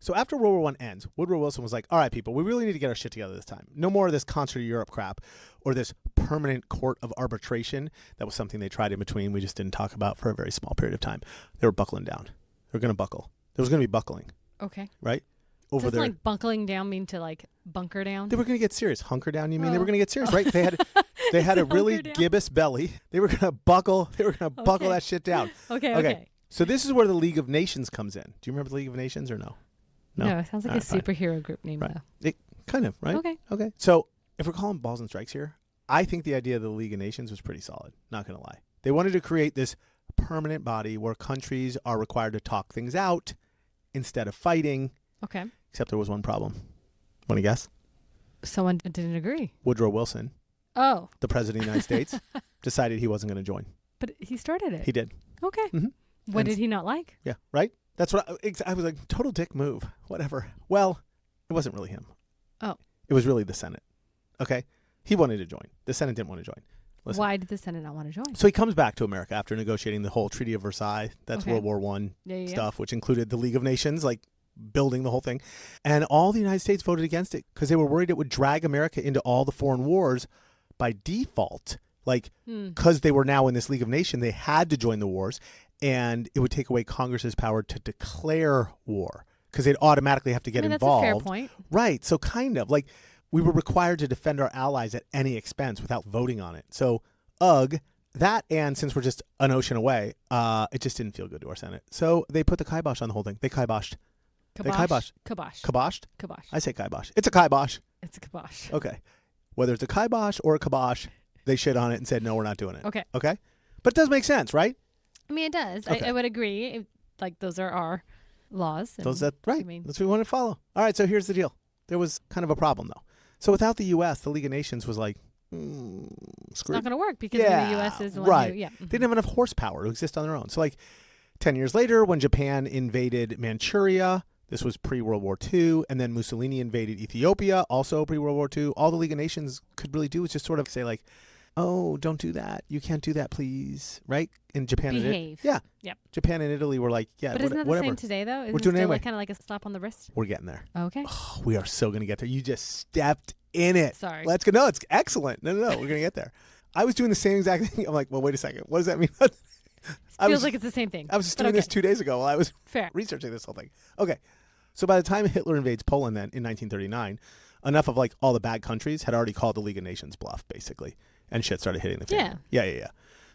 So after World War I ends, Woodrow Wilson was like, all right, people, we really need to get our shit together this time. No more of this concert of Europe crap or this permanent court of arbitration. That was something they tried in between. We just didn't talk about for a very small period of time. They were buckling down. They were going to buckle. There was going to be buckling. Okay. Right? Over there. Like buckling down mean to like bunker down? They were going to get serious. Hunker down, you mean? They were going to get serious, right? They had a really gibbous belly. They were going to buckle. They were going to buckle that shit down. Okay. So this is where the League of Nations comes in. Do you remember the League of Nations or no? No, it sounds like a superhero group name, right. though. It kind of, right? Okay. So if we're calling balls and strikes here, I think the idea of the League of Nations was pretty solid. Not going to lie. They wanted to create this permanent body where countries are required to talk things out instead of fighting. Okay. Except there was one problem. Want to guess? Someone didn't agree. Woodrow Wilson. Oh. The president of the United States decided he wasn't going to join. But he started it. He did. Okay. Mm-hmm. What did he not like? Yeah, right? That's what I was like, total dick move. Whatever. Well, it wasn't really him. Oh. It was really the Senate. Okay? He wanted to join. The Senate didn't want to join. Listen. Why did the Senate not want to join? So he comes back to America after negotiating the whole Treaty of Versailles. That's World War I stuff, which included the League of Nations, like building the whole thing. And all the United States voted against it because they were worried it would drag America into all the foreign wars by default. Like, because they were now in this League of Nations, they had to join the wars, and it would take away Congress's power to declare war because they'd automatically have to get involved. That's a fair point. Right. So kind of like we were required to defend our allies at any expense without voting on it. So, that, and since we're just an ocean away, it just didn't feel good to our Senate. So they put the kibosh on the whole thing. They kiboshed. Kibosh. Kiboshed? Kibosh. I say kibosh. It's a kibosh. It's a kibosh. Okay. Whether it's a kibosh or a kibosh, they shit on it and said, no, we're not doing it. Okay. Okay? But it does make sense, right? I mean, it does. Okay. I would agree. Like, those are our laws. Right. That's what we want to follow. All right, so here's the deal. There was kind of a problem, though. So without the U.S., the League of Nations was like, screwed. It's not going to work because the U.S. is the one right. who, They didn't have enough horsepower to exist on their own. So like 10 years later, when Japan invaded Manchuria, this was pre-World War II, and then Mussolini invaded Ethiopia, also pre-World War II, all the League of Nations could really do was just sort of say like, oh, don't do that. You can't do that, please. Right? In Japan Behave. Yeah. Yep. Japan and Italy were like, yeah, but isn't that whatever. the same today, though? Isn't we're doing it anyway. Kind of like a slap on the wrist? We're getting there. Okay. Oh, we are so going to get there. You just stepped in it. Sorry. Let's go. No, it's excellent. No. We're going to get there. I was doing the same exact thing. I'm like, well, wait a second. What does that mean? Feels like it's the same thing. I was just doing this 2 days ago while I was researching this whole thing. Okay. So by the time Hitler invades Poland then in 1939, enough of like all the bad countries had already called the League of Nations bluff, basically. And shit started hitting the fan. Yeah.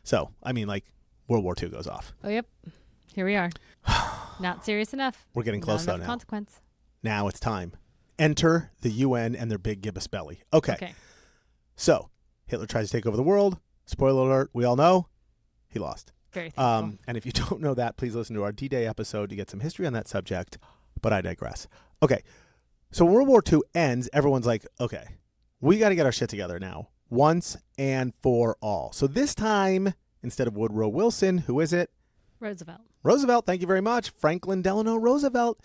So, I mean, like, World War II goes off. Oh, yep. Here we are. Not serious enough. We're getting close, though, now. Consequence. Now it's time. Enter the UN and their big gibbous belly. Okay. So, Hitler tries to take over the world. Spoiler alert, we all know. He lost. Very thankful. And if you don't know that, please listen to our D-Day episode to get some history on that subject. But I digress. Okay. So when World War II ends, everyone's like, okay, we got to get our shit together now. Once and for all. So this time, instead of Woodrow Wilson, who is it? Roosevelt, thank you very much. Franklin Delano Roosevelt.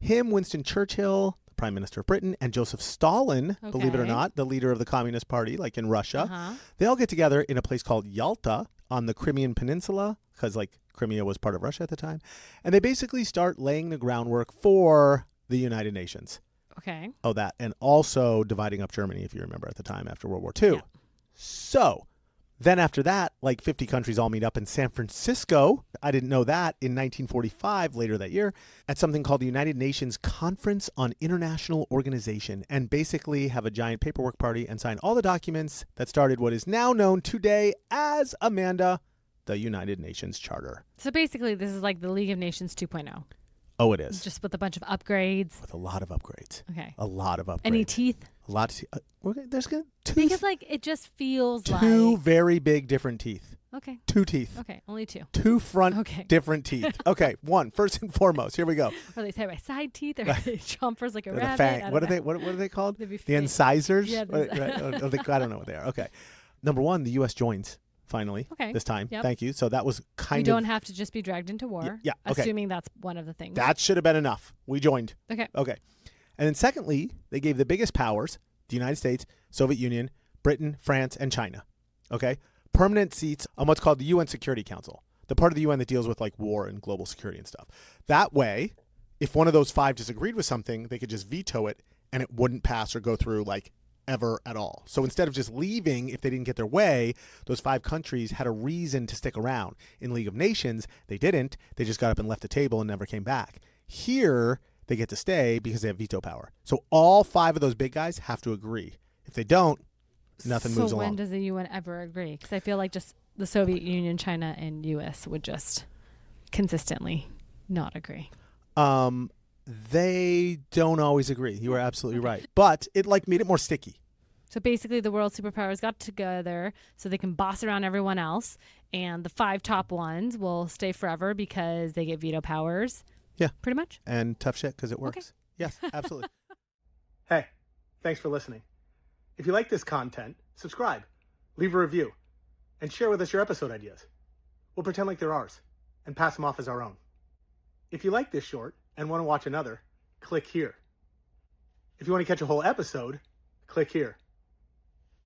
Him, Winston Churchill, the Prime Minister of Britain, and Joseph Stalin, believe it or not, the leader of the Communist Party, like in Russia. They all get together in a place called Yalta on the Crimean Peninsula, because like Crimea was part of Russia at the time. And they basically start laying the groundwork for the United Nations. Okay. Oh, that. And also dividing up Germany, if you remember, at the time after World War II. Yeah. So then after that, like 50 countries all meet up in San Francisco. I didn't know that in 1945, later that year, at something called the United Nations Conference on International Organization, and basically have a giant paperwork party and sign all the documents that started what is now known today as, Amanda, the United Nations Charter. So basically, this is like the League of Nations 2.0. Oh, it is. Just with a bunch of upgrades. With a lot of upgrades. Okay. A lot of upgrades. Any teeth? A lot of teeth. There's two. Because like it just feels like two very big different teeth. Okay. 2 teeth. Okay, only 2. 2 front different teeth. Okay, one. First and foremost, here we go. Are they side teeth or are they chompers like a rabbit? Fang. What are they called? The incisors? Yeah. I don't know what they are. Okay. Number 1, the U.S. joins. Finally, this time. Yep. Thank you. So that was kind of... You don't have to just be dragged into war. Yeah. Okay. Assuming that's one of the things. That should have been enough. We joined. Okay. And then secondly, they gave the biggest powers, the United States, Soviet Union, Britain, France, and China. Okay. Permanent seats on what's called the UN Security Council, the part of the UN that deals with like war and global security and stuff. That way, if one of those 5 disagreed with something, they could just veto it and it wouldn't pass or go through like ever at all. So instead of just leaving if they didn't get their way, those 5 countries had a reason to stick around. In League of Nations, they didn't. They just got up and left the table and never came back. Here, they get to stay because they have veto power. So all 5 of those big guys have to agree. If they don't, nothing moves along. So when does the UN ever agree? Because I feel like just the Soviet Union, China, and U.S. would just consistently not agree. They don't always agree. You are absolutely right. But it like made it more sticky. So basically the world superpowers got together so they can boss around everyone else. And the 5 top ones will stay forever because they get veto powers. Yeah. Pretty much. And tough shit because it works. Okay. Yes, absolutely. Hey, thanks for listening. If you like this content, subscribe, leave a review, and share with us your episode ideas. We'll pretend like they're ours and pass them off as our own. If you like this short and want to watch another, click here. If you want to catch a whole episode, click here.